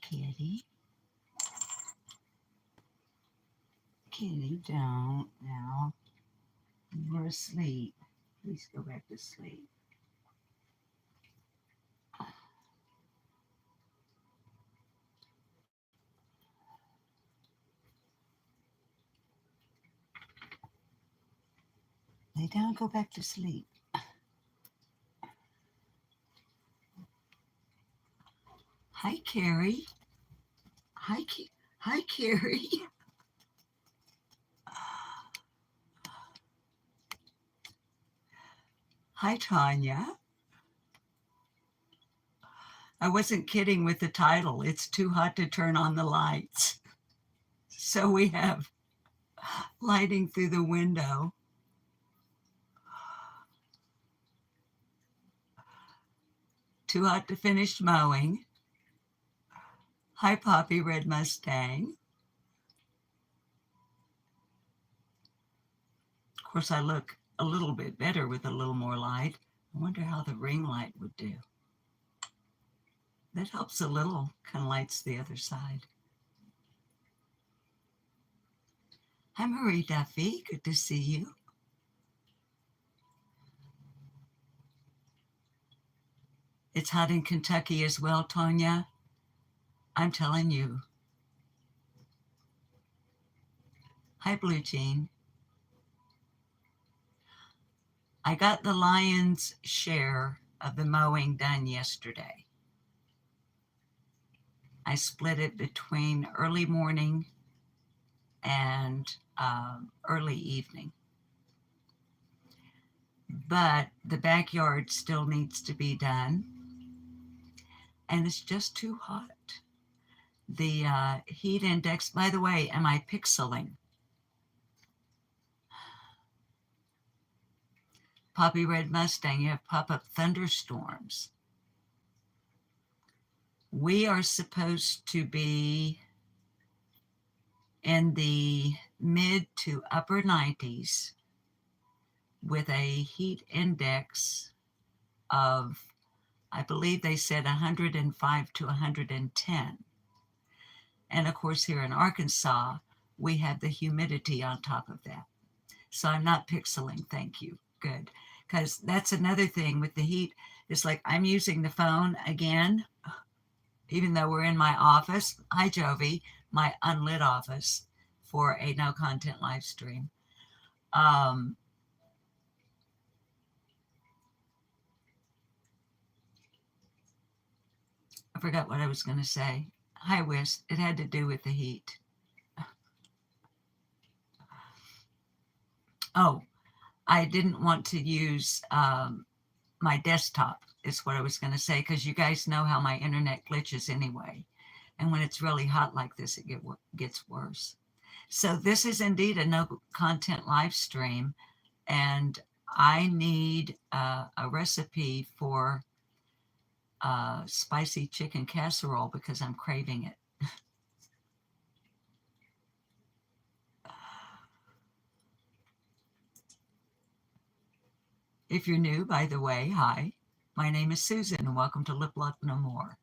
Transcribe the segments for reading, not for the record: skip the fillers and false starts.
Kitty. Kitty, don't now. You're asleep. Please go back to sleep. Lay down, go back to sleep. Hi, Carrie. Hi, Hi, Carrie. Hi, Tanya. I wasn't kidding with the title. It's too hot to turn on the lights. So we have lighting through the window. Too hot to finish mowing. Hi, Poppy Red Mustang. Of course, I look a little bit better with a little more light. I wonder how the ring light would do. That helps a little, kind of lights the other side. Hi, Marie Duffy. Good to see you. It's hot in Kentucky as well, Tanya. I'm telling you. Hi, Blue Jean. I got the lion's share of the mowing done yesterday. I split it between early morning and early evening. But the backyard still needs to be done. And it's just too hot. The heat index, by the way, am I pixeling? Poppy Red Mustang, you have pop-up thunderstorms. We are supposed to be in the mid to upper 90s with a heat index of, I believe they said 105 to 110. And of course, here in Arkansas, we have the humidity on top of that. So I'm not pixeling, thank you. Good. Because that's another thing with the heat. It's like I'm using the phone again, even though we're in my office. Hi, Jovi, my unlit office for a no content live stream. I forgot what I was going to say. Hi, Whis. It had to do with the heat. Oh, I didn't want to use my desktop, is what I was going to say, because you guys know how my internet glitches anyway. And when it's really hot like this, it gets worse. So this is indeed a no content live stream, and I need a recipe for spicy chicken casserole because I'm craving it. If you're new, by the way, hi, my name is Susan, and welcome to Lip Luck No More.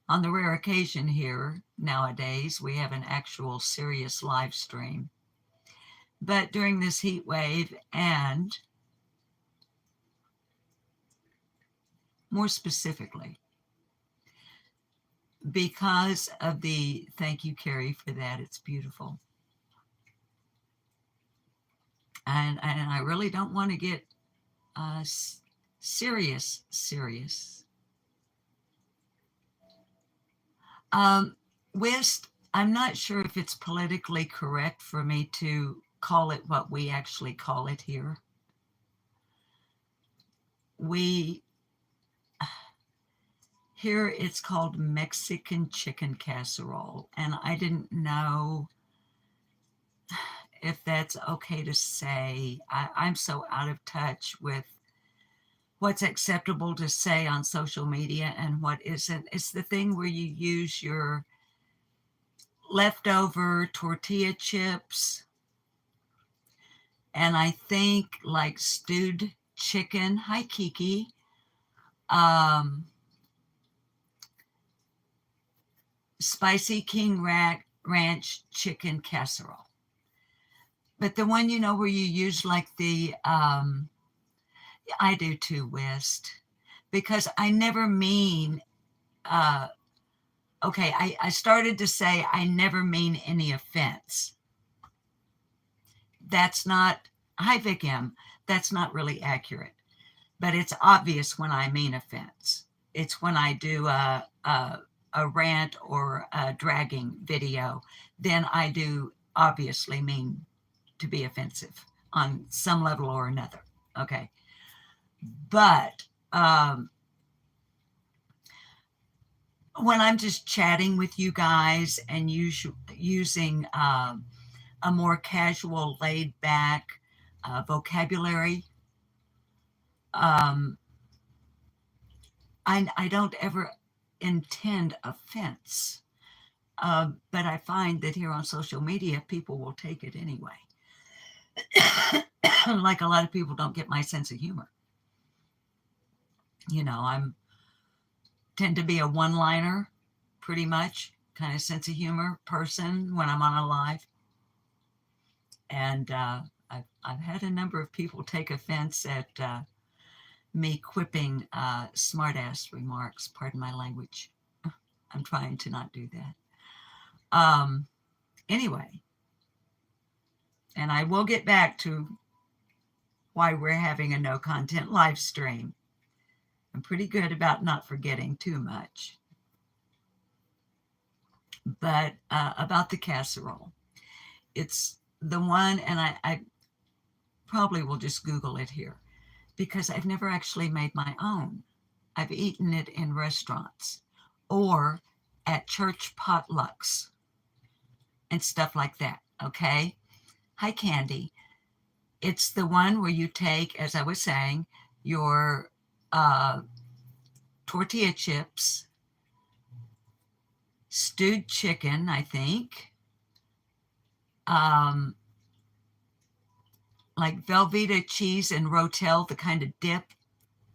On the rare occasion here, nowadays, we have an actual serious live stream. But during this heat wave, and more specifically, because of the, thank you, Carrie, for that, it's beautiful. And I really don't want to get serious. West, I'm not sure if it's politically correct for me to call it what we actually call it here. Here it's called Mexican chicken casserole, and I didn't know if that's okay to say. I'm so out of touch with what's acceptable to say on social media and what isn't. It's the thing where you use your leftover tortilla chips, and I think like stewed chicken. Hi, Kiki. spicy king ranch chicken casserole. But the one, where you use like I do too, West, because I never mean, okay, I started to say I never mean any offense. That's not, hi Vic M, that's not really accurate. But it's obvious when I mean offense. It's when I do a rant or a dragging video, then I do obviously mean to be offensive on some level or another. Okay. But when I'm just chatting with you guys and using a more casual, laid back vocabulary, I don't ever intend offense. But I find that here on social media, people will take it anyway. Like a lot of people don't get my sense of humor. I'm tend to be a one-liner, pretty much, kind of sense of humor person when I'm on a live. And I've had a number of people take offense at me quipping smart-ass remarks. Pardon my language. I'm trying to not do that. Anyway, and I will get back to why we're having a no content live stream. I'm pretty good about not forgetting too much. But about the casserole, it's the one, and I probably will just Google it here because I've never actually made my own. I've eaten it in restaurants or at church potlucks and stuff like that. Okay. Hi, Candy. It's the one where you take, as I was saying, your tortilla chips, stewed chicken, I think, like Velveeta cheese and Rotel, the kind of dip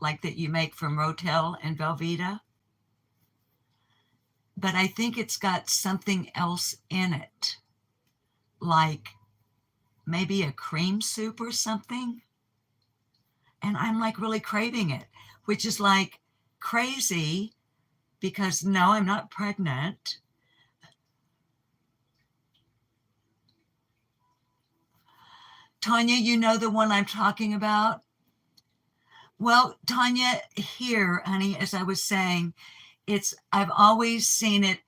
like that you make from Rotel and Velveeta. But I think it's got something else in it, like maybe a cream soup or something. And I'm like really craving it, which is like crazy because no, I'm not pregnant. Tanya, you know the one I'm talking about? Well, Tanya, here, honey, as I was saying, I've always seen it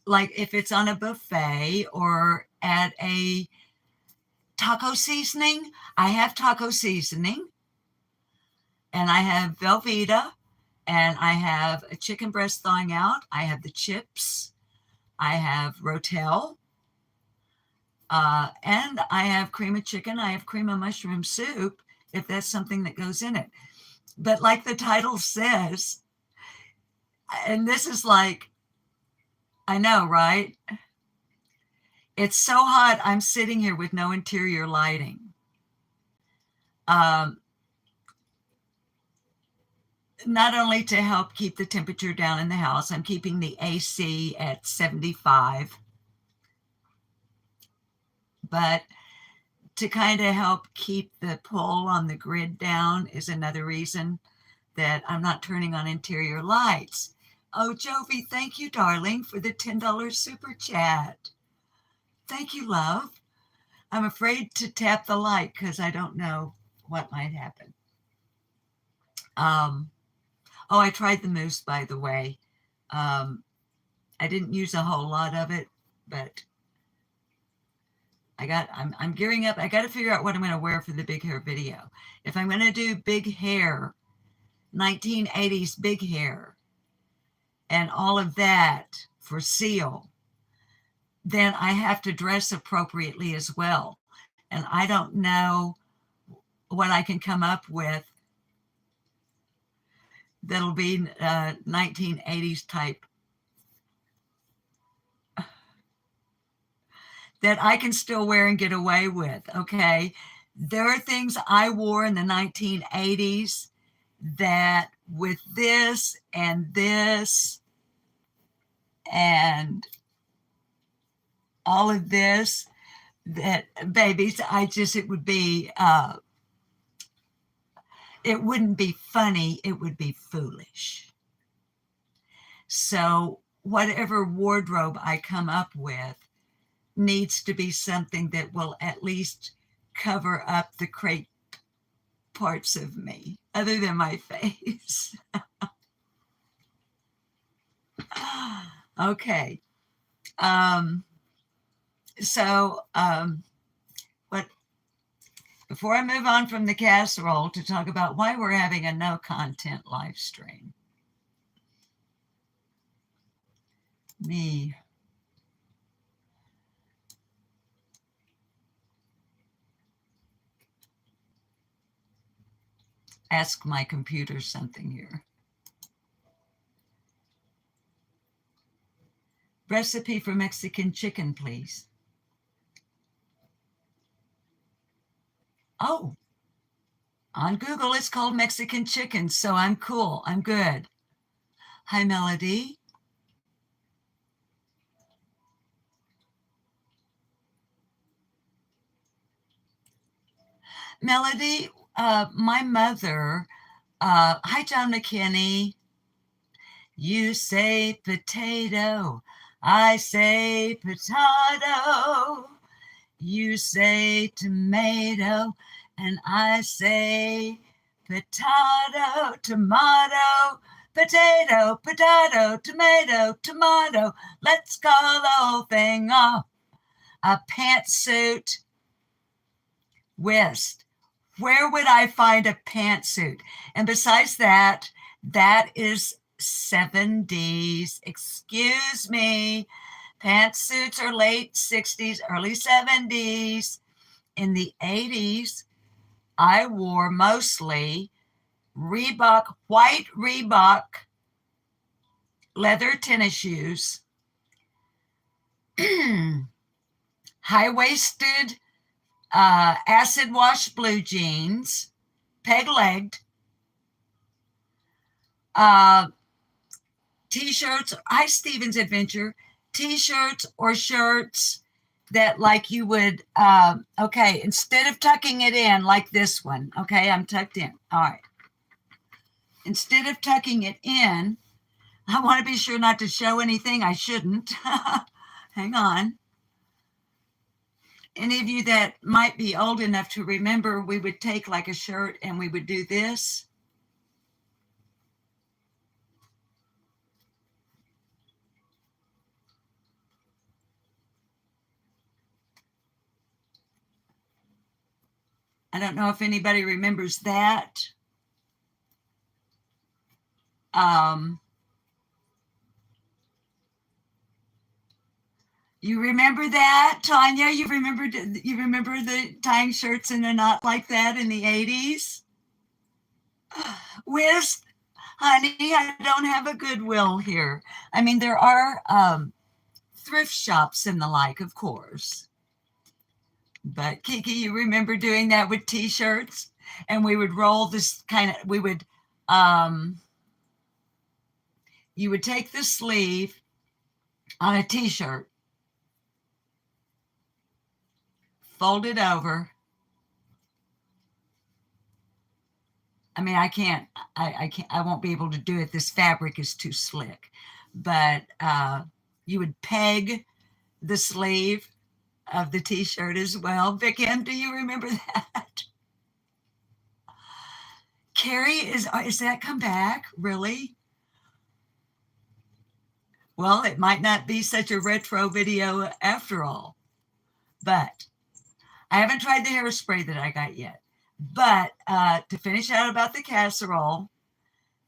like if it's on a buffet or at a taco seasoning. I have taco seasoning and I have Velveeta and I have a chicken breast thawing out. I have the chips. I have Rotel. And I have cream of chicken. I have cream of mushroom soup, if that's something that goes in it. But like the title says, and this is like, I know, right? It's so hot. I'm sitting here with no interior lighting. Not only to help keep the temperature down in the house, I'm keeping the AC at 75. But to kind of help keep the pull on the grid down is another reason that I'm not turning on interior lights. Oh, Jovi, thank you, darling, for the $10 super chat. Thank you, love. I'm afraid to tap the light because I don't know what might happen. Oh, I tried the mousse, by the way. I didn't use a whole lot of it, but I'm gearing up. I got to figure out what I'm going to wear for the big hair video. If I'm going to do big hair, 1980s big hair, and all of that for Seal, then I have to dress appropriately as well. And I don't know what I can come up with that'll be 1980s type that I can still wear and get away with, okay? There are things I wore in the 1980s that with this and this, and all of this, that babies, it would be, it wouldn't be funny, it would be foolish. So whatever wardrobe I come up with needs to be something that will at least cover up the crepe parts of me, other than my face. Okay. What before I move on from the casserole to talk about why we're having a no content live stream. Me. Ask my computer something here. Recipe for Mexican chicken, please. Oh, on Google, it's called Mexican chicken, so I'm cool. I'm good. Hi, Melody. Melody, my mother, hi, John McKinney. You say potato, I say potato. You say tomato, and I say potato, tomato, potato, potato, tomato, tomato. Let's call the whole thing off a pantsuit whist. Where would I find a pantsuit? And besides that, that is 70s. Excuse me. Pantsuits are late 60s, early 70s. In the 80s, I wore mostly Reebok, white Reebok leather tennis shoes, high-waisted acid wash blue jeans, peg-legged, t-shirts. Hi, Steven's Adventure. T-shirts or shirts that, like, you would, okay, instead of tucking it in like this one, okay, I'm tucked in. All right. Instead of tucking it in, I want to be sure not to show anything I shouldn't. Hang on. Any of you that might be old enough to remember, we would take like a shirt and we would do this. I don't know if anybody remembers that. You remember that, Tanya? You remember the tying shirts in a knot like that in the 80s? Whist, honey, I don't have a Goodwill here. I mean, there are thrift shops and the like, of course. But Kiki, you remember doing that with t-shirts? And we would roll this kind of, you would take the sleeve on a t-shirt, fold it over. I mean, I won't be able to do it. This fabric is too slick. But you would peg the sleeve of the t-shirt as well. Vic M, do you remember that? Carrie, is that come back? Really? Well, it might not be such a retro video after all. But I haven't tried the hairspray that I got yet. But to finish out about the casserole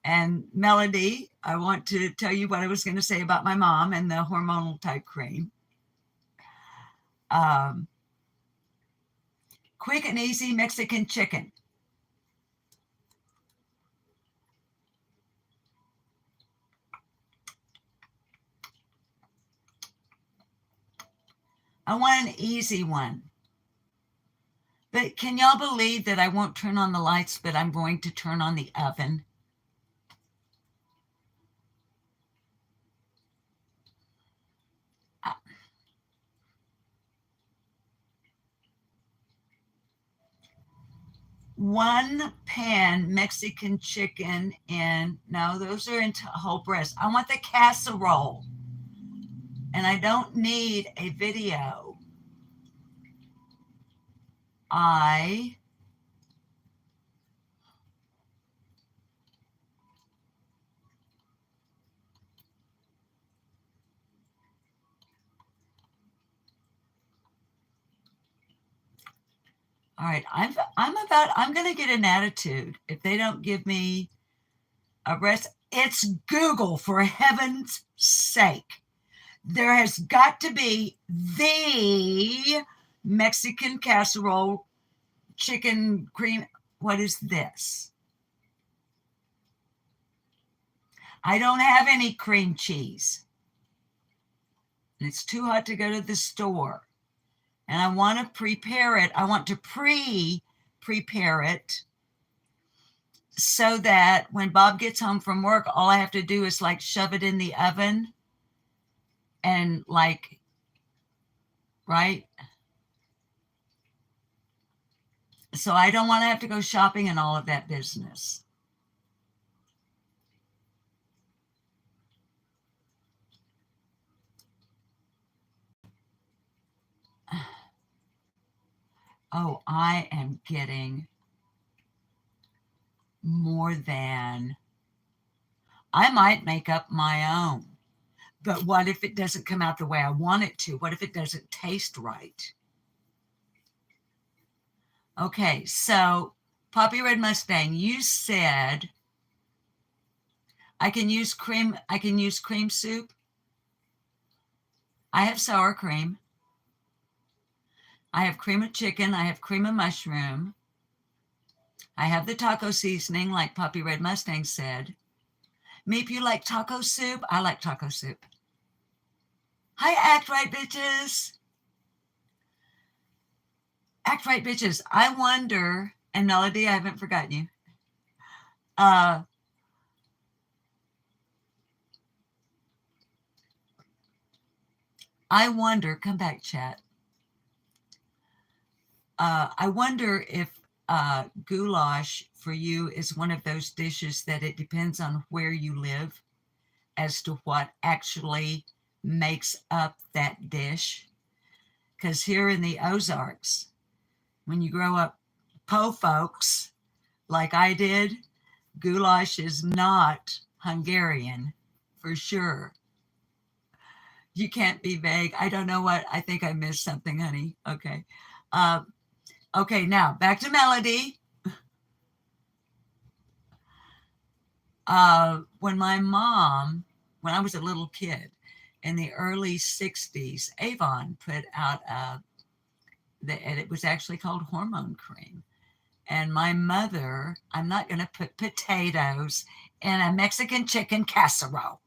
and Melody, I want to tell you what I was going to say about my mom and the hormonal type cream. Quick and easy Mexican chicken. I want an easy one. But can y'all believe that I won't turn on the lights, but I'm going to turn on the oven? 1 pan Mexican chicken in, no, those are in whole breast. I want the casserole. And I don't need a video. I All right, I'm going to get an attitude if they don't give me a rest. It's Google, for heaven's sake. There has got to be the Mexican casserole chicken cream. What is this? I don't have any cream cheese. And it's too hot to go to the store. And I want to prepare it. I want to prepare it so that when Bob gets home from work, all I have to do is like shove it in the oven and like, right? So I don't want to have to go shopping and all of that business. Oh, I am getting more than, I might make up my own. But what if it doesn't come out the way I want it to? What if it doesn't taste right? Okay, so Poppy Red Mustang, you said I can use cream soup. I have sour cream. I have cream of chicken. I have cream of mushroom. I have the taco seasoning, like Poppy Red Mustang said. Meep, you like taco soup? I like taco soup. Hi, Act Right, bitches. Act Right, bitches. I wonder, and Melody, I haven't forgotten you. I wonder, come back, chat. I wonder if goulash for you is one of those dishes that it depends on where you live as to what actually makes up that dish. Because here in the Ozarks, when you grow up po folks like I did, goulash is not Hungarian for sure. You can't be vague. I don't know what. I think I missed something, honey. Okay. Okay, now back to Melody. When I was a little kid in the early 60s, Avon put out and it was actually called hormone cream. And my mother, I'm not going to put potatoes in a Mexican chicken casserole.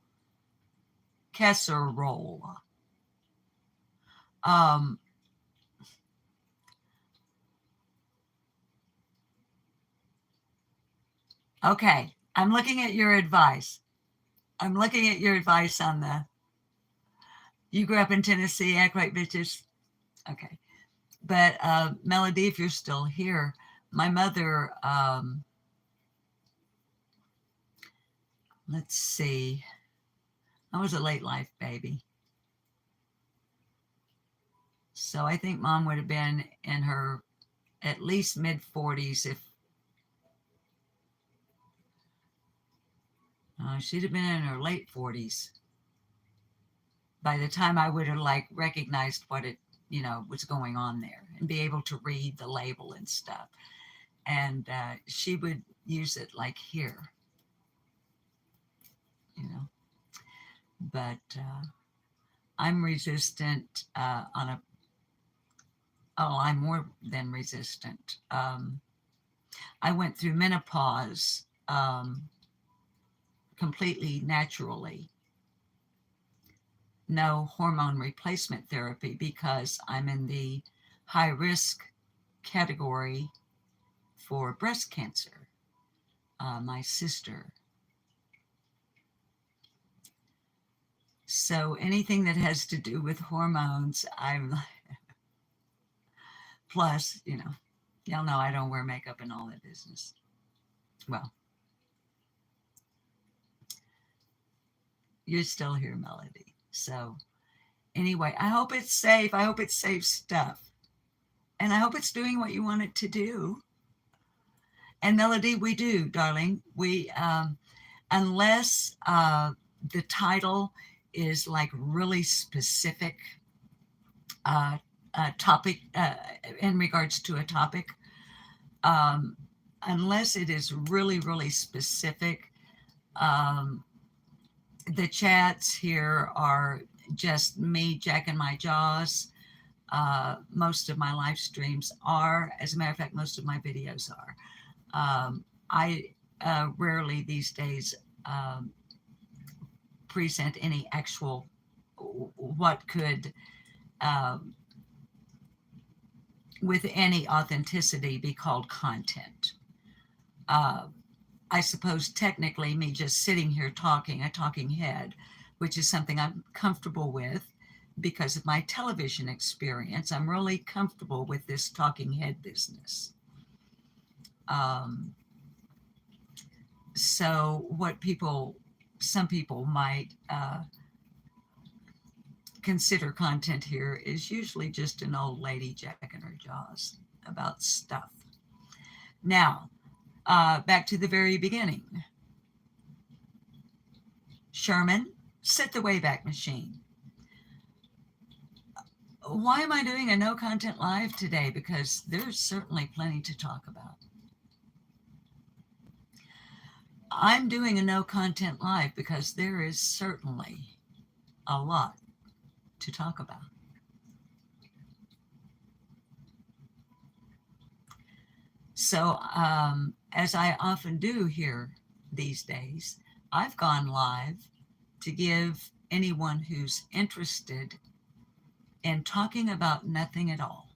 Okay, I'm looking at your advice. I'm looking at your advice on you grew up in Tennessee, act right, bitches. Okay. But Melody, if you're still here, my mother, let's see, I was a late life baby. So I think mom would have been in her at least mid 40s if she'd have been in her late 40s by the time I would have like recognized what it, was going on there and be able to read the label and stuff. And she would use it like here, but I'm resistant I'm more than resistant. I went through menopause completely naturally. No hormone replacement therapy because I'm in the high risk category for breast cancer. My sister. So anything that has to do with hormones, I'm plus, Y'all know I don't wear makeup and all that business. Well, you're still here, Melody. So anyway, I hope it's safe. I hope it's safe stuff. And I hope it's doing what you want it to do. And Melody, we do, darling. We, unless the title is like really specific topic in regards to a topic, unless it is really, really specific, the chats here are just me jacking my jaws. Most of my live streams are, as a matter of fact, most of my videos are. I rarely these days present any actual what could with any authenticity be called content. I suppose technically me just sitting here talking, a talking head, which is something I'm comfortable with because of my television experience. I'm really comfortable with this talking head business. So what some people might consider content here is usually just an old lady jacking her jaws about stuff. Now, back to the very beginning. Sherman, set the Wayback Machine. Why am I doing a no content live today? Because there's certainly plenty to talk about. I'm doing a no content live because there is certainly a lot to talk about. So, as I often do here these days, I've gone live to give anyone who's interested in talking about nothing at all,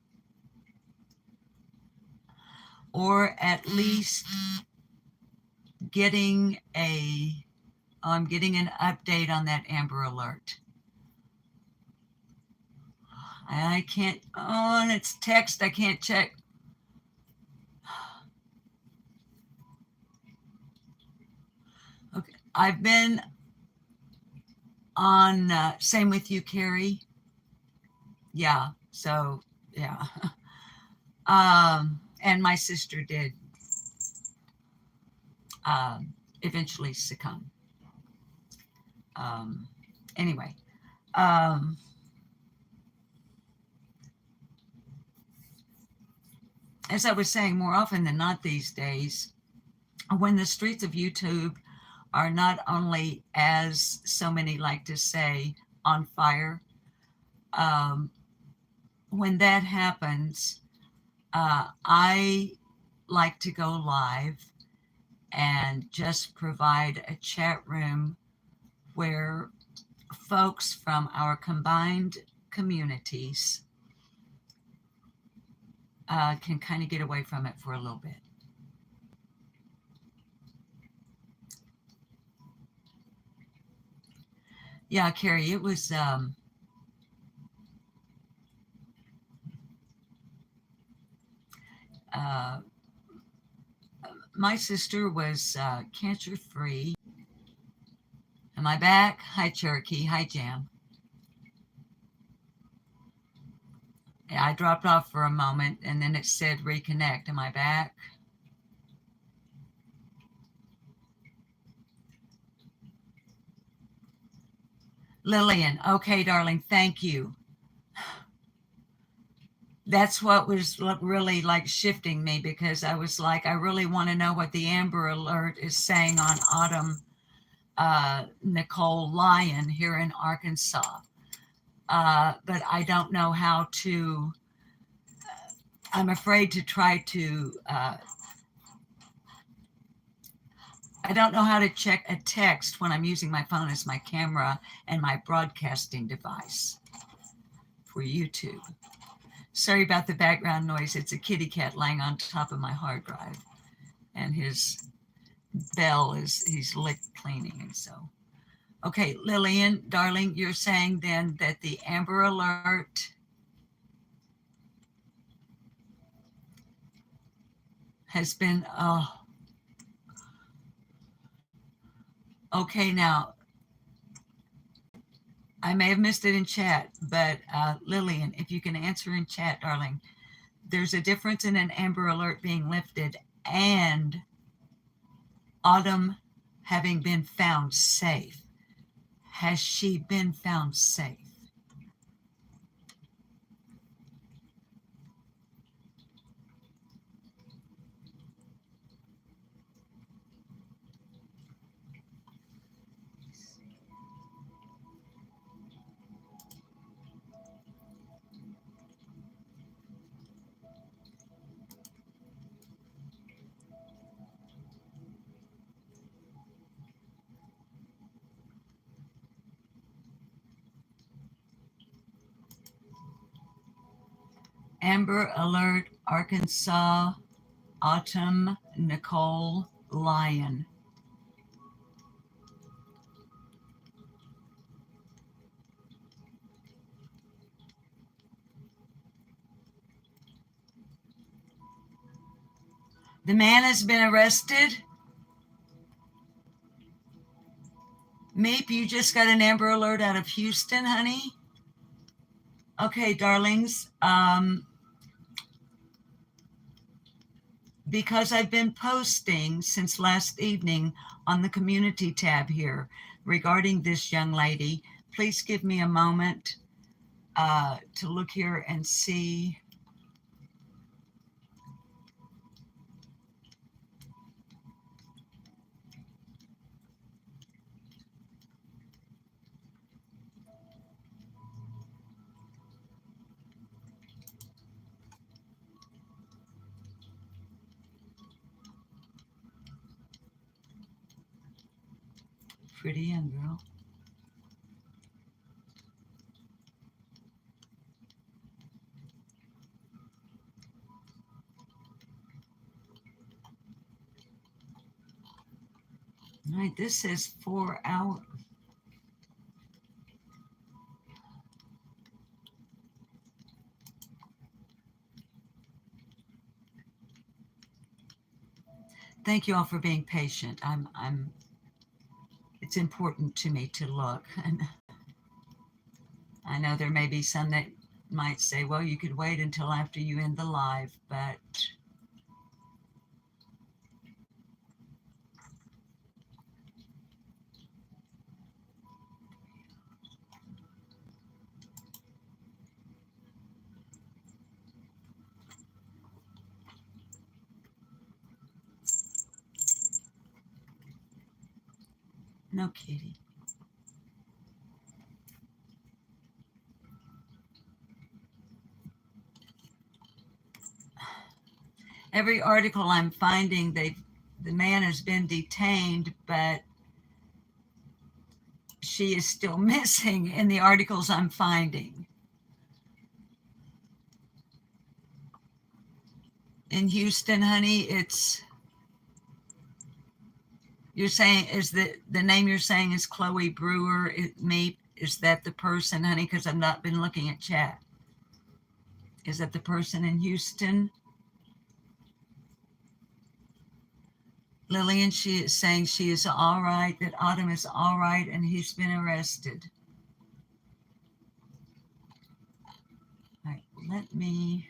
or at least getting an update on that Amber Alert. I can't, and it's text, I can't check. Okay, I've been on, same with you, Carrie. Yeah, so, yeah. And my sister did eventually succumb. Anyway, as I was saying, more often than not these days, when the streets of YouTube are not only, as so many like to say, on fire, when that happens, I like to go live and just provide a chat room where folks from our combined communities can kind of get away from it for a little bit. Yeah, Carrie, it was my sister was cancer free. Am I back? Hi, Cherokee. Hi, Jam. Yeah, I dropped off for a moment and then it said reconnect. Am I back? Lillian. Okay, darling. Thank you. That's what was really like shifting me, because I was like, I really want to know what the Amber Alert is saying on Autumn Nicole Lyon here in Arkansas. But I don't know how to, I'm afraid to try to, I don't know how to check a text when I'm using my phone as my camera and my broadcasting device for YouTube. Sorry about the background noise. It's a kitty cat laying on top of my hard drive. And his bell is, he's lick cleaning. And so, okay, Lillian, darling, you're saying then that the Amber Alert has been, okay, now, I may have missed it in chat, but Lillian, if you can answer in chat, darling, there's a difference in an Amber Alert being lifted and Autumn having been found safe. Has she been found safe? Amber Alert, Arkansas, Autumn Nicole Lyon. The man has been arrested. Meep, you just got an Amber Alert out of Houston, honey? Okay, darlings. Because I've been posting since last evening on the community tab here regarding this young lady, please give me a moment to look here and see. Pretty young girl. All right, this says 4 hours. Thank you all for being patient. It's important to me to look. And I know there may be some that might say, well, you could wait until after you end the live, but no kitty. Every article I'm finding, the man has been detained, but she is still missing in the articles I'm finding. In Houston, honey, you're saying, is the name you're saying is Chloe Brewer? Is that the person, honey? Because I've not been looking at chat. Is that the person in Houston? Lillian, she is saying she is all right, that Autumn is all right, and he's been arrested. All right, let me.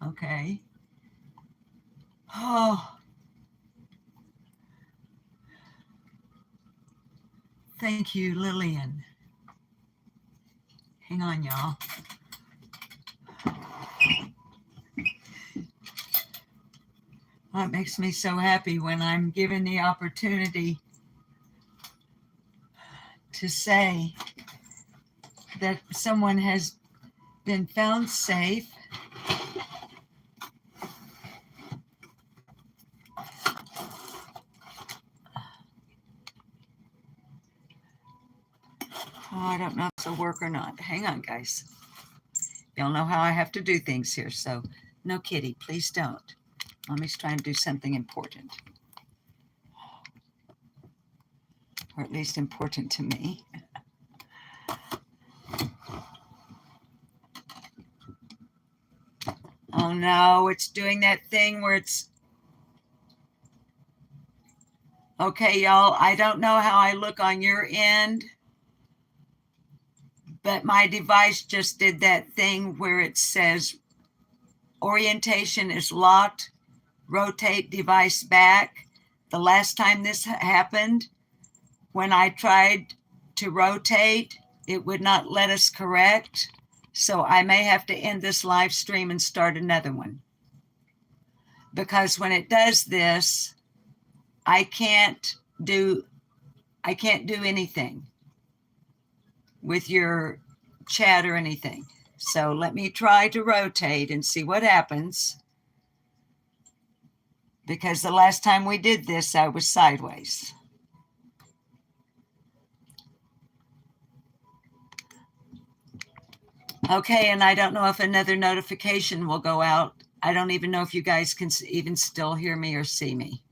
Okay. Oh, thank you, Lillian. Hang on, y'all. That makes me so happy when I'm given the opportunity to say that someone has been found safe. Oh, I don't know if it'll work or not. Hang on, guys. Y'all know how I have to do things here, so no kitty, please don't. Let me try and do something important. Or at least important to me. Oh no, it's doing that thing where it's... Okay, y'all, I don't know how I look on your end, but my device just did that thing where it says orientation is locked, rotate device back. The last time this happened, when I tried to rotate, it would not let us correct. So I may have to end this live stream and start another one. Because when it does this, I can't do anything with your chat or anything. So let me try to rotate and see what happens. Because the last time we did this, I was sideways. Okay, and I don't know if another notification will go out. I don't even know if you guys can even still hear me or see me.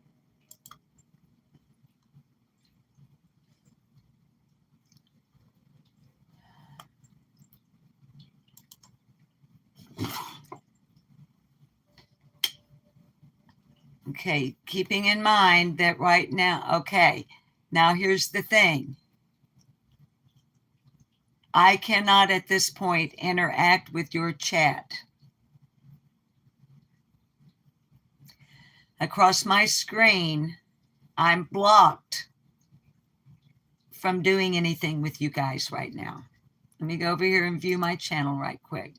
Okay, keeping in mind that right now, okay, now here's the thing. I cannot at this point interact with your chat. Across my screen, I'm blocked from doing anything with you guys right now. Let me go over here and view my channel right quick.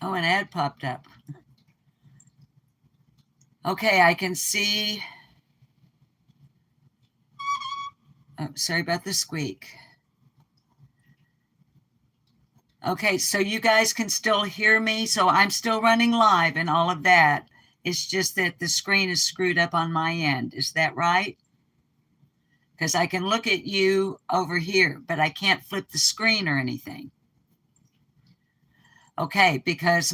Oh, an ad popped up. Okay, I can see. Oh, sorry about the squeak. Okay, so you guys can still hear me. So I'm still running live and all of that. It's just that the screen is screwed up on my end. Is that right? Because I can look at you over here, but I can't flip the screen or anything. Okay, because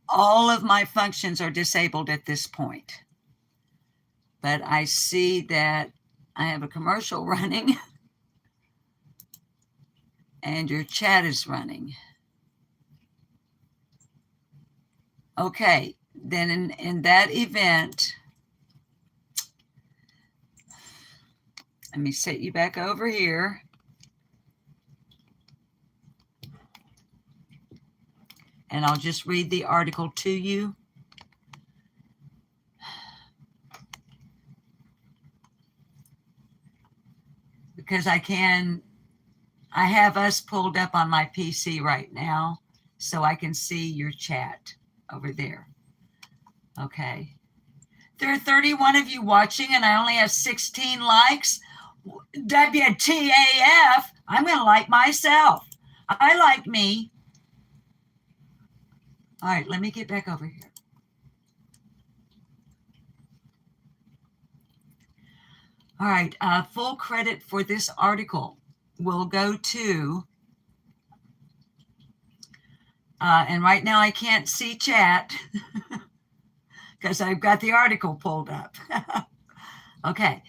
all of my functions are disabled at this point. But I see that I have a commercial running and your chat is running. Okay, then in that event, let me set you back over here. And I'll just read the article to you. Because I have us pulled up on my PC right now, so I can see your chat over there. Okay. There are 31 of you watching, and I only have 16 likes. WTAF, I'm going to like myself. I like me. All right, let me get back over here. All right, full credit for this article will go to, and right now I can't see chat because I've got the article pulled up. Okay,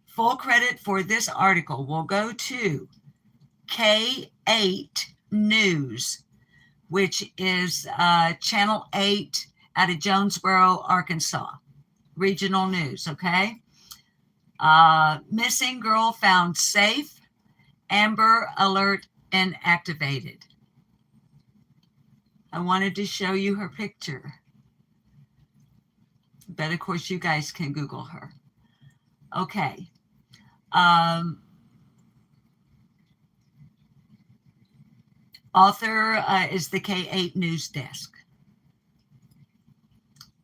full credit for this article will go to K8 News, which is Channel 8 out of Jonesboro, Arkansas, regional news, okay? Missing girl found safe, Amber Alert inactivated. I wanted to show you her picture, but of course you guys can Google her. Okay. Author is the K8 News Desk.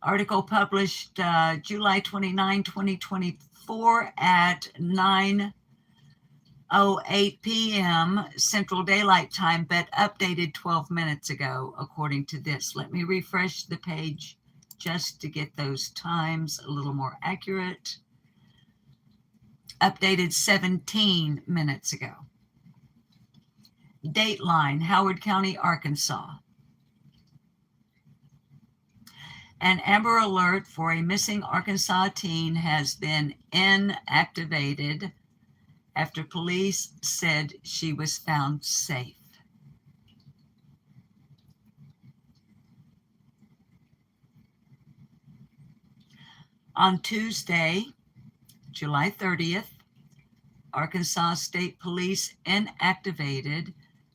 Article published July 29, 2024 at 9:08 p.m. Central Daylight Time, but updated 12 minutes ago, according to this. Let me refresh the page just to get those times a little more accurate. updated 17 minutes ago. Dateline, Howard County, Arkansas. An Amber Alert for a missing Arkansas teen has been inactivated after police said she was found safe. On Tuesday, July 30th, Arkansas State Police inactivated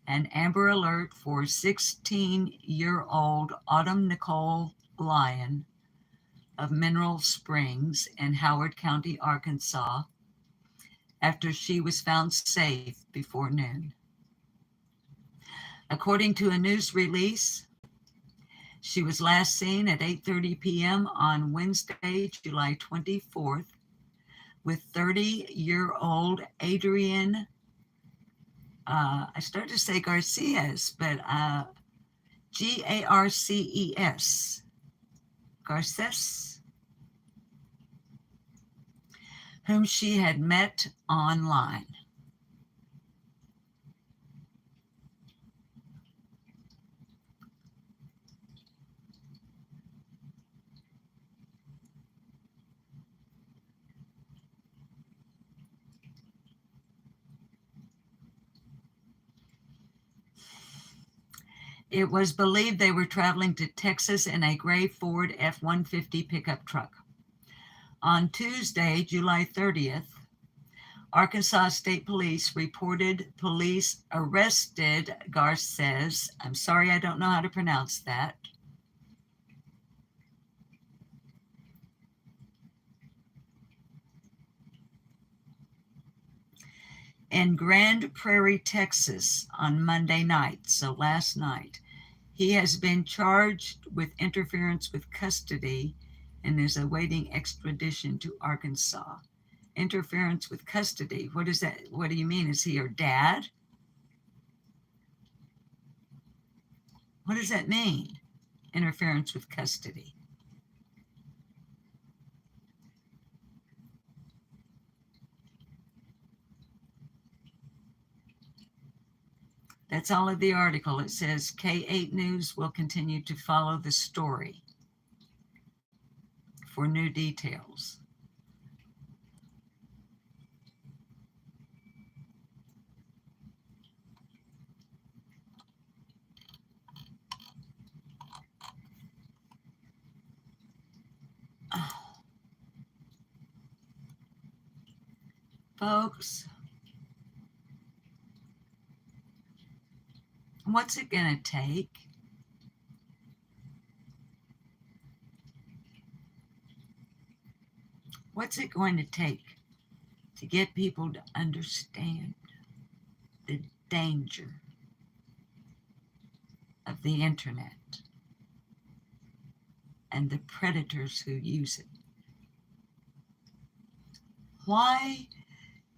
an Amber Alert for 16-year-old Autumn Nicole Lyon of Mineral Springs in Howard County, Arkansas, after she was found safe before noon. According to a news release, she was last seen at 8:30 p.m. on Wednesday, July 24th, with 30-year-old Adrian, I started to say Garces, but Garces, Garces, whom she had met online. It was believed they were traveling to Texas in a gray Ford F-150 pickup truck. On Tuesday, July 30th, Arkansas State Police reported police arrested Garces. I'm sorry, I don't know how to pronounce that. In Grand Prairie, Texas on Monday night, so last night. He has been charged with interference with custody and is awaiting extradition to Arkansas. Interference with custody, what is that? What do you mean? Is he your dad? What does that mean? Interference with custody. That's all of the article. It says K8 News will continue to follow the story for new details. Oh. Folks, what's it going to take? What's it going to take to get people to understand the danger of the internet and the predators who use it? Why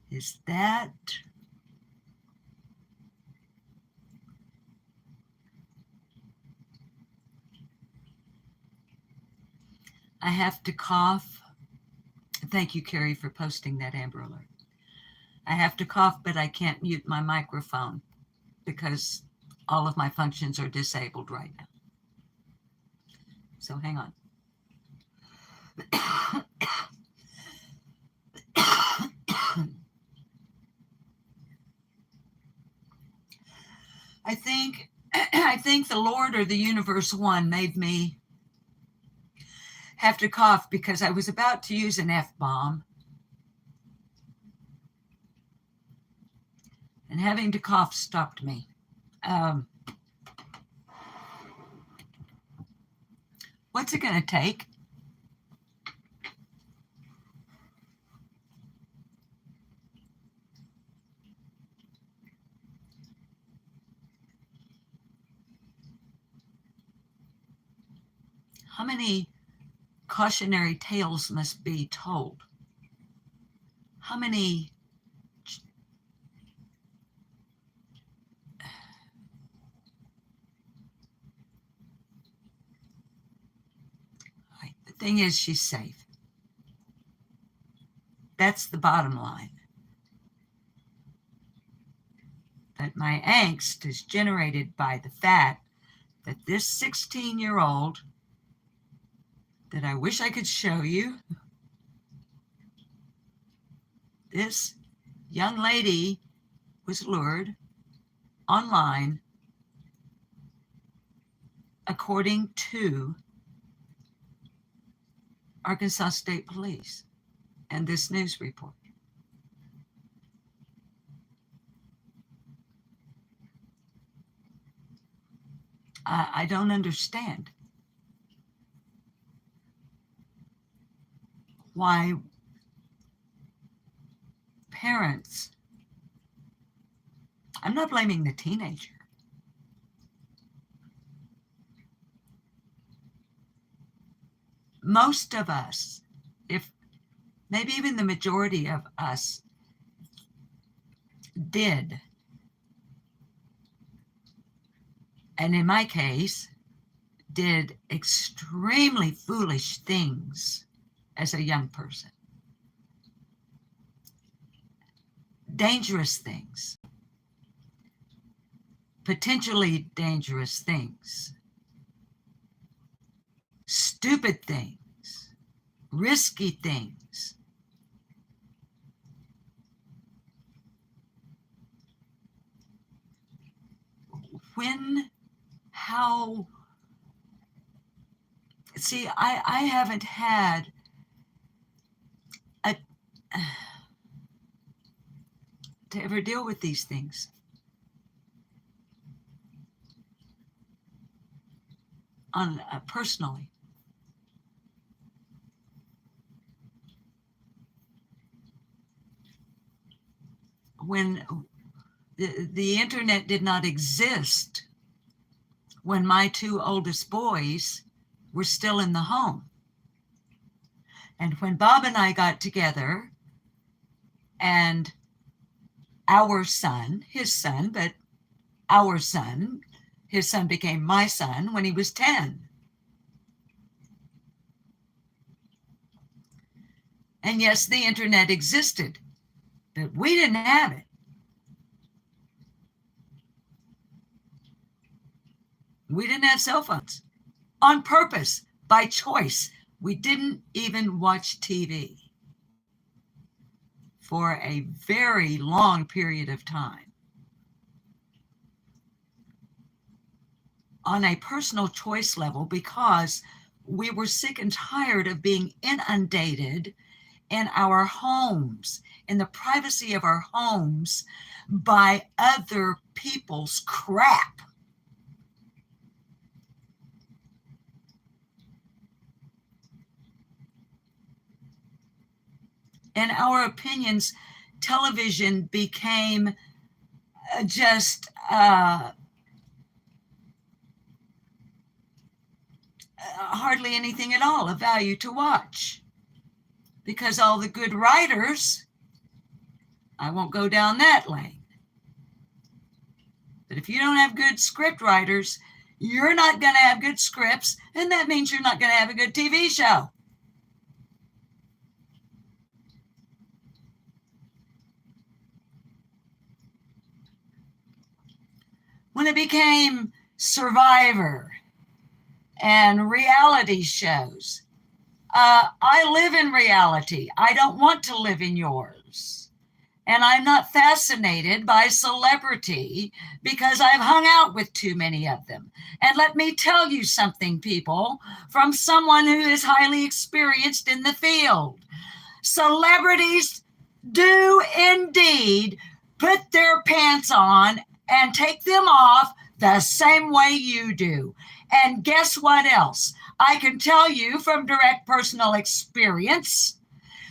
is that? I have to cough. Thank you, Carrie, for posting that Amber Alert. I have to cough, but I can't mute my microphone because all of my functions are disabled right now. So hang on. I think the Lord or the Universe One made me have to cough because I was about to use an F-bomb. And having to cough stopped me. What's it going to take? How many cautionary tales must be told? How many the thing is, she's safe. That's the bottom line. But my angst is generated by the fact that this 16-year-old that I wish I could show you, this young lady was lured online, according to Arkansas State Police and this news report. I don't understand why parents, I'm not blaming the teenager. Most of us, if maybe even the majority of us, did, and in my case, did extremely foolish things as a young person. Dangerous things. Potentially dangerous things. Stupid things. Risky things. When, how, see, I haven't had to ever deal with these things. Personally. When the internet did not exist, when my two oldest boys were still in the home. And when Bob and I got together, and our son, his son, but our son, his son became my son when he was 10. And yes, the internet existed, but we didn't have it. We didn't have cell phones. On purpose, by choice, we didn't even watch TV for a very long period of time. On a personal choice level, because we were sick and tired of being inundated in our homes, in the privacy of our homes, by other people's crap. In our opinions, television became just hardly anything at all of value to watch, because all the good writers, I won't go down that lane, but if you don't have good script writers, you're not going to have good scripts, and that means you're not going to have a good TV show. When it became Survivor and reality shows, I live in reality. I don't want to live in yours. And I'm not fascinated by celebrity because I've hung out with too many of them. And let me tell you something, people, from someone who is highly experienced in the field. Celebrities do indeed put their pants on and take them off the same way you do. And guess what else? I can tell you from direct personal experience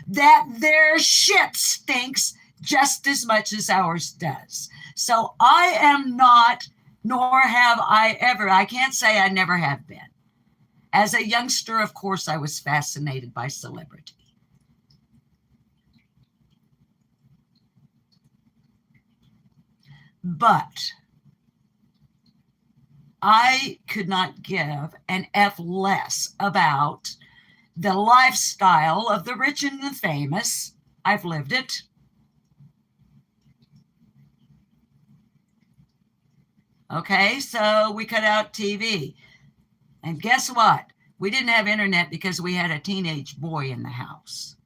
that their shit stinks just as much as ours does. So I am not, nor have I ever, I can't say I never have been. As a youngster, of course, I was fascinated by celebrity. But I could not give an F less about the lifestyle of the rich and the famous. I've lived it. Okay, so we cut out TV. And guess what? We didn't have internet because we had a teenage boy in the house.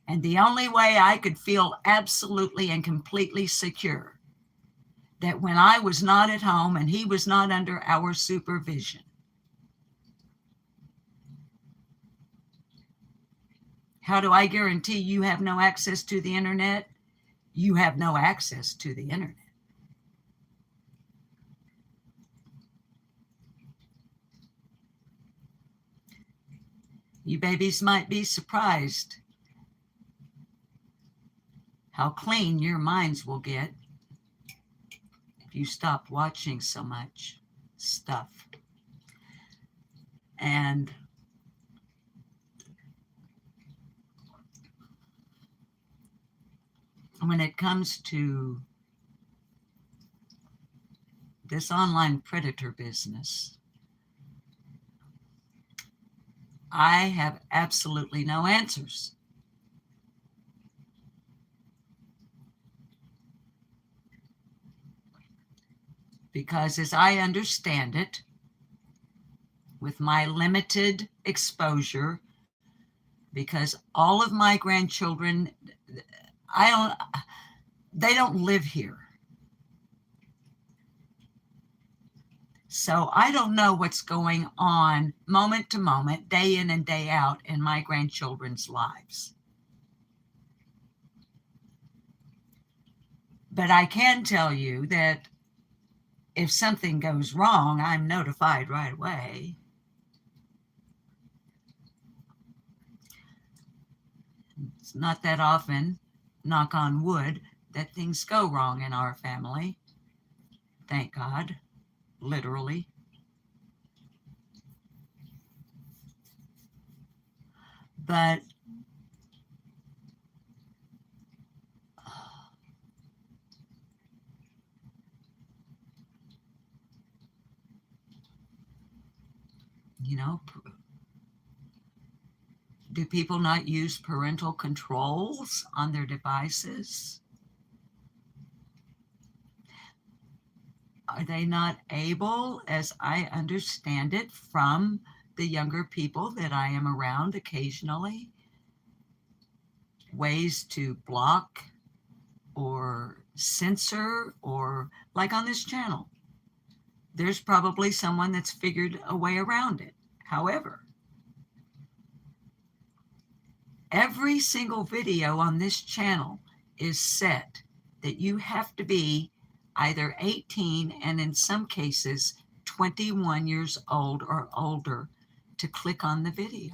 And the only way I could feel absolutely and completely secure that when I was not at home and he was not under our supervision, how do I guarantee you have no access to the internet? You have no access to the internet. You babies might be surprised how clean your minds will get if you stop watching so much stuff. And when it comes to this online predator business, I have absolutely no answers. Because as I understand it, with my limited exposure, because all of my grandchildren, they don't live here. So I don't know what's going on moment to moment, day in and day out in my grandchildren's lives. But I can tell you that if something goes wrong, I'm notified right away. It's not that often, knock on wood, that things go wrong in our family. Thank God, literally. But you know, do people not use parental controls on their devices? Are they not able, as I understand it from the younger people that I am around occasionally, ways to block or censor, or like on this channel, there's probably someone that's figured a way around it. However, every single video on this channel is set that you have to be either 18 and in some cases 21 years old or older to click on the video.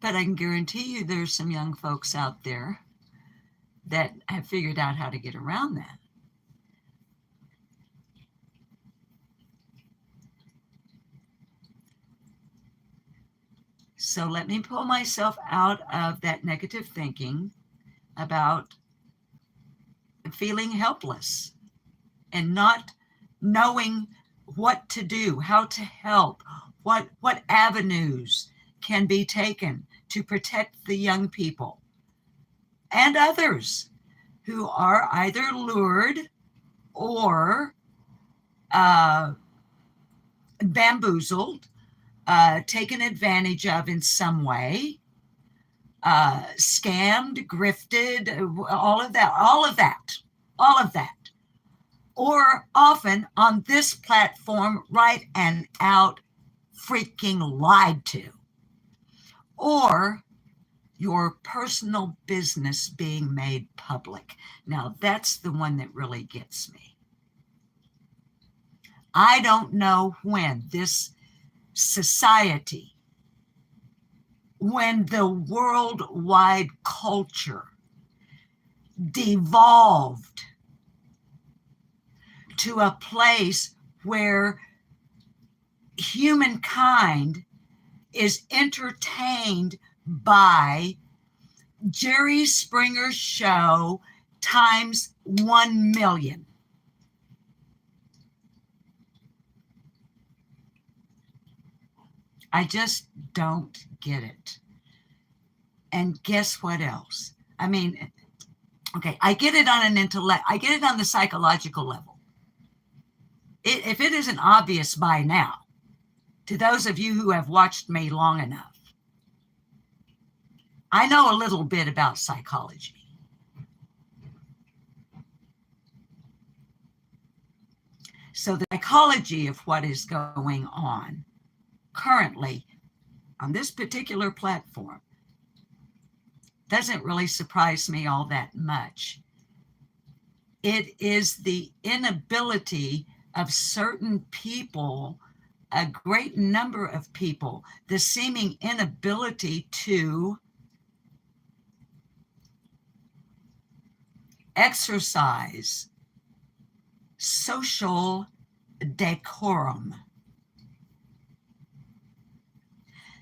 But I can guarantee you there's some young folks out there that have figured out how to get around that. So let me pull myself out of that negative thinking about feeling helpless and not knowing what to do, how to help, what avenues can be taken to protect the young people and others who are either lured or bamboozled, taken advantage of in some way, scammed, grifted, all of that. Or often on this platform, right and out, freaking lied to. Or your personal business being made public. Now, that's the one that really gets me. I don't know when this society, when the worldwide culture devolved to a place where humankind is entertained by Jerry Springer's show times 1 million. I just don't get it. And guess what else? I mean, Okay, I get it on an intellect, I get it on the psychological level. If it isn't obvious by now, to those of you who have watched me long enough, I know a little bit about psychology. So the psychology of what is going on currently on this particular platform doesn't really surprise me all that much. It is the inability of certain people, a great number of people, the seeming inability to exercise social decorum.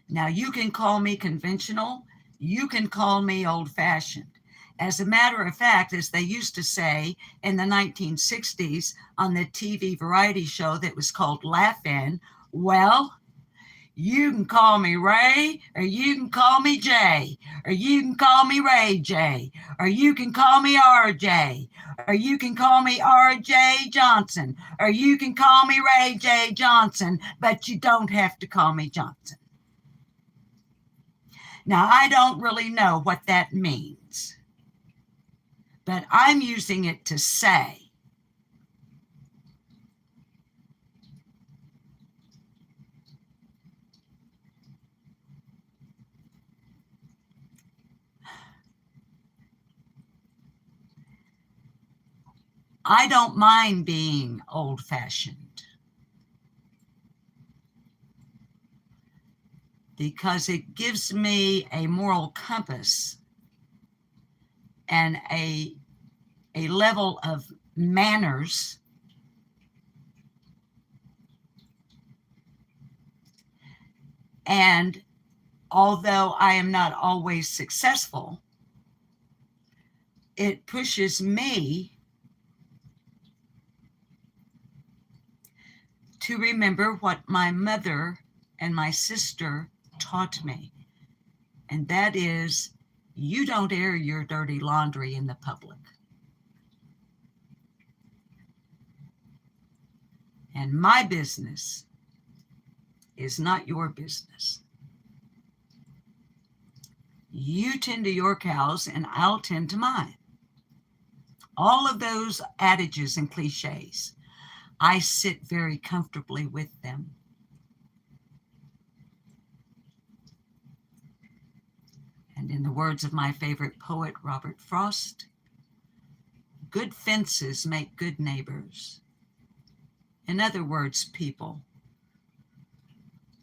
Now, you can call me conventional, you can call me old-fashioned. As a matter of fact, as they used to say in the 1960s on the TV variety show that was called Laugh-In, well, you can call me Ray, or you can call me Jay, or you can call me Ray J, or you can call me RJ, or you can call me RJ Johnson, or you can call me Ray J Johnson, but you don't have to call me Johnson. Now, I don't really know what that means, but I'm using it to say I don't mind being old-fashioned because it gives me a moral compass and a level of manners and although I am not always successful, it pushes me to remember what my mother and my sister taught me. And that is, you don't air your dirty laundry in the public. And my business is not your business. You tend to your cows and I'll tend to mine. All of those adages and cliches, I sit very comfortably with them. And in the words of my favorite poet, Robert Frost, good fences make good neighbors. In other words, people,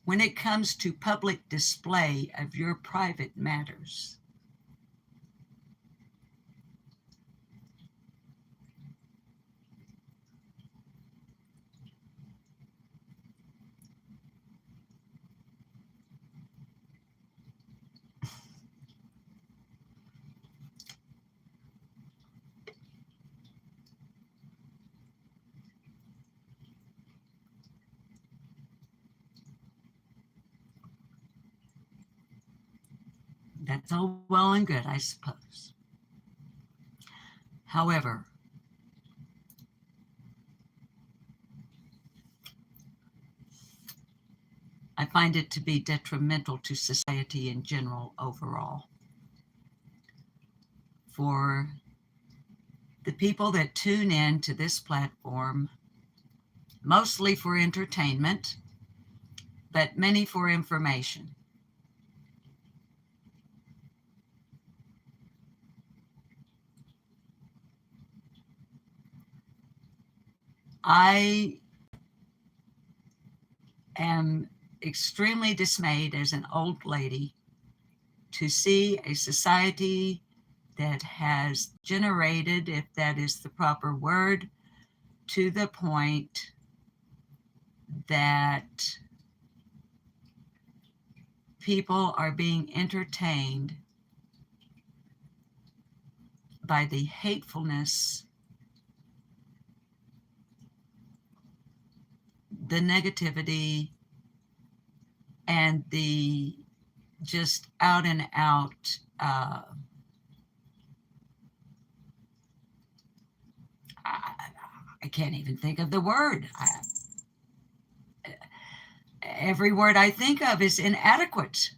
when it comes to public display of your private matters, that's all well and good, I suppose. However, I find it to be detrimental to society in general overall. For the people that tune in to this platform, mostly for entertainment, but many for information. I am extremely dismayed as an old lady to see a society that has generated, if that is the proper word, to the point that people are being entertained by the hatefulness, the negativity, and the just out and out can't even think of the word. Every word I think of is inadequate.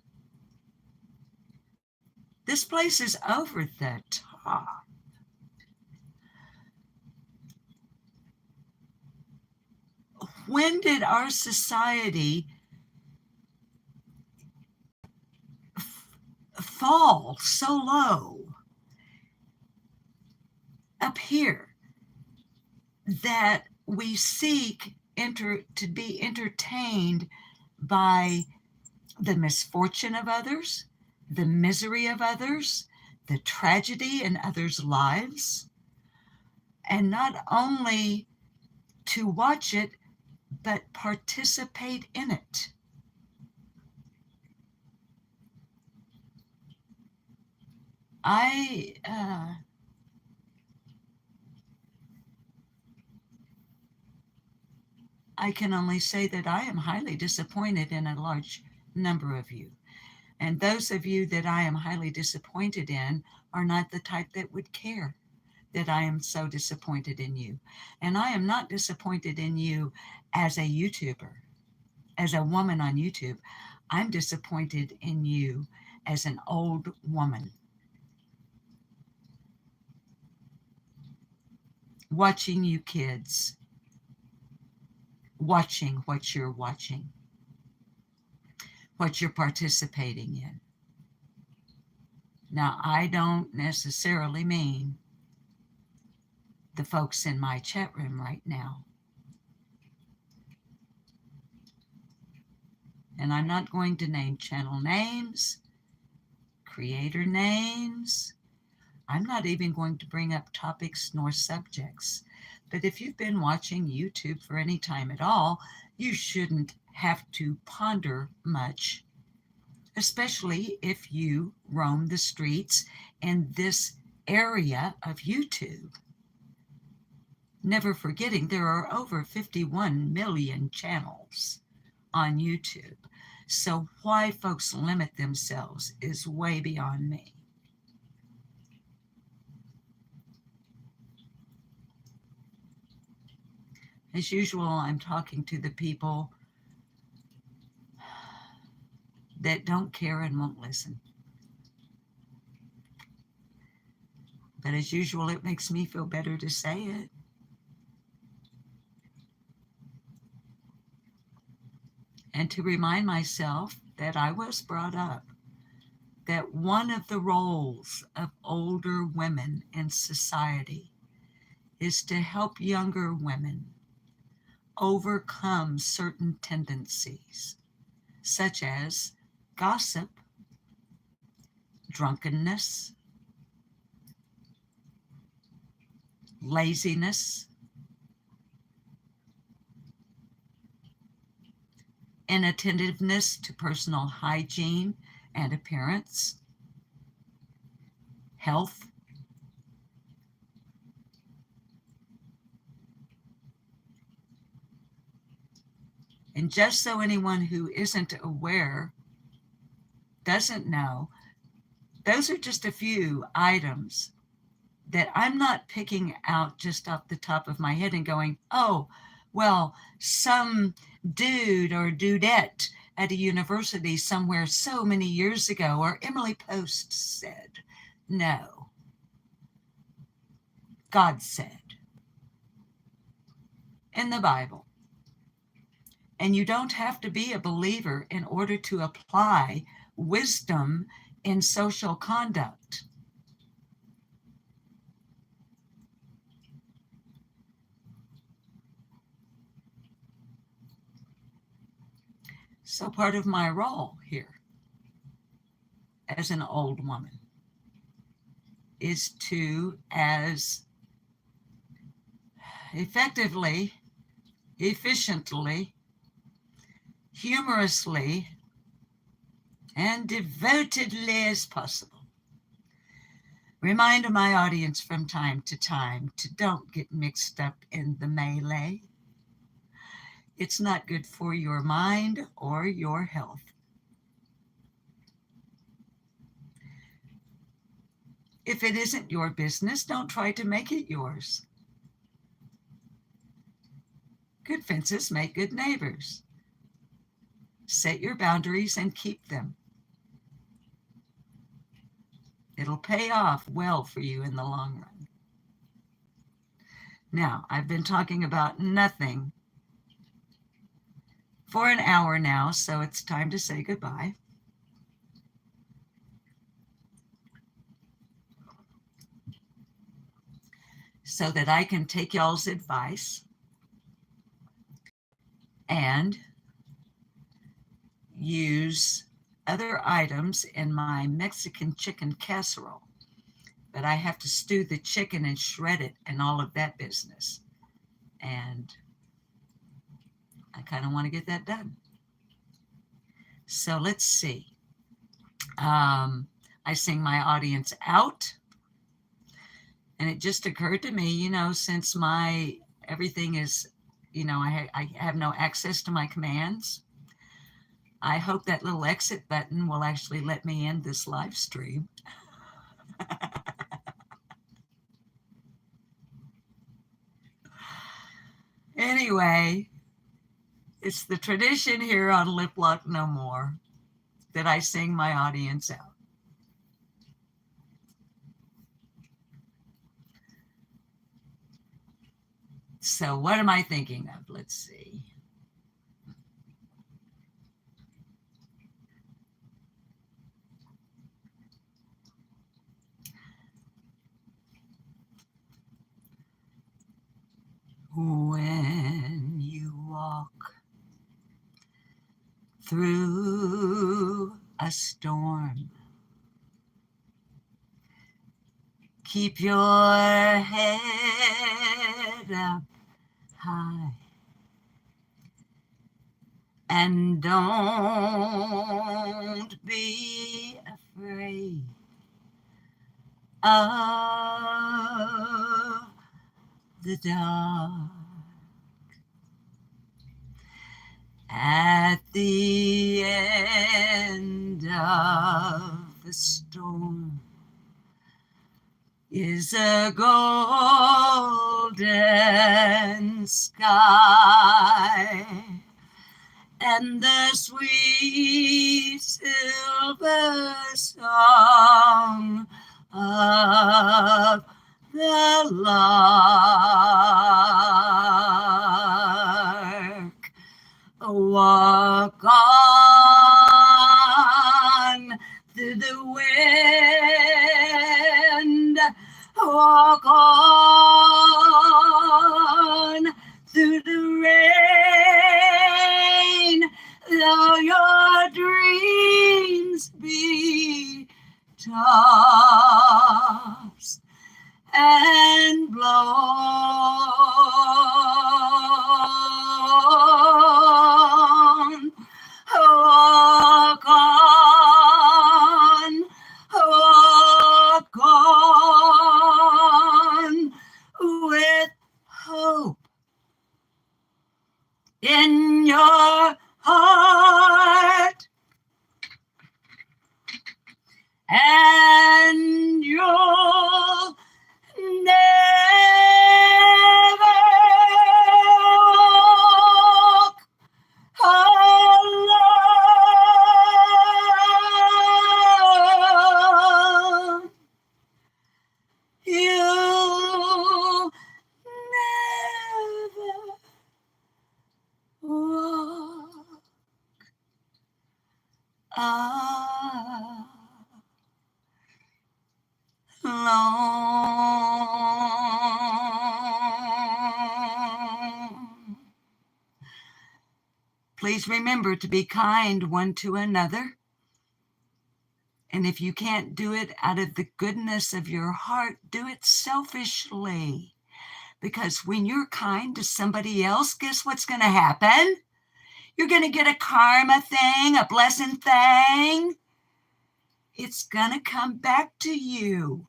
This place is over the top. When did our society fall so low up here that we seek to be entertained by the misfortune of others, the misery of others, the tragedy in others' lives, and not only to watch it, but participate in it? I can only say that I am highly disappointed in a large number of you. And those of you that I am highly disappointed in are not the type that would care that I am so disappointed in you. And I am not disappointed in you as a YouTuber, as a woman on YouTube. I'm disappointed in you as an old woman. Watching you kids, watching what you're watching, what you're participating in. Now, I don't necessarily mean the folks in my chat room right now. And I'm not going to name channel names, creator names. I'm not even going to bring up topics nor subjects. But if you've been watching YouTube for any time at all, you shouldn't have to ponder much, especially if you roam the streets in this area of YouTube. Never forgetting there are over 51 million channels on YouTube. So why folks limit themselves is way beyond me. As usual, I'm talking to the people that don't care and won't listen. But as usual, it makes me feel better to say it. And to remind myself that I was brought up that one of the roles of older women in society is to help younger women overcome certain tendencies, such as gossip, drunkenness, laziness, inattentiveness to personal hygiene and appearance, health, and just so anyone who isn't aware doesn't know, those are just a few items that I'm not picking out just off the top of my head and going, oh, well, some dude or dudette at a university somewhere so many years ago, or Emily Post said. No. God said in the Bible. And you don't have to be a believer in order to apply wisdom in social conduct. So part of my role here as an old woman is to, as effectively, efficiently, humorously, and devotedly as possible, remind my audience from time to time to don't get mixed up in the melee. It's not good for your mind or your health. If it isn't your business, don't try to make it yours. Good fences make good neighbors. Set your boundaries and keep them. It'll pay off well for you in the long run. Now, I've been talking about nothing for an hour now, so it's time to say goodbye. So that I can take y'all's advice and use other items in my Mexican chicken casserole. But I have to stew the chicken and shred it and all of that business. And I kind of want to get that done. So let's see. I sing my audience out. And it just occurred to me, since everything is, I have no access to my commands. I hope that little exit button will actually let me end this live stream. Anyway, it's the tradition here on Lip Lock No More that I sing my audience out. So what am I thinking of? Let's see. When you walk through a storm, keep your head up high and don't be afraid of the dark. At the end of the storm is a golden sky and the sweet silver song of the lark. Walk on through the wind, walk on through the rain, though your dreams be tossed and blown. Walk on, walk on with hope in your heart, and you'll never walk alone. You'll never walk alone. Please remember to be kind one to another. And if you can't do it out of the goodness of your heart, do it selfishly. Because when you're kind to somebody else, guess what's going to happen? You're going to get a karma thing, a blessing thing. It's going to come back to you.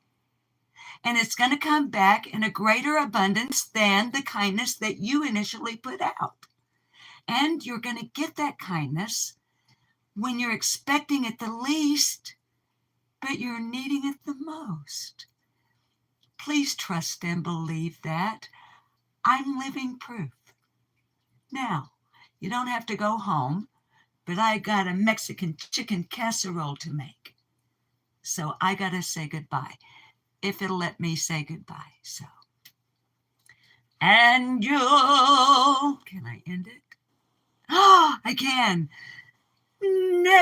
And it's going to come back in a greater abundance than the kindness that you initially put out. And you're going to get that kindness when you're expecting it the least, but you're needing it the most. Please trust and believe that. I'm living proof. now. You don't have to go home, but I got a Mexican chicken casserole to make. So I got to say goodbye, if it'll let me say goodbye. So, and you, can I end it? Oh, I can. Never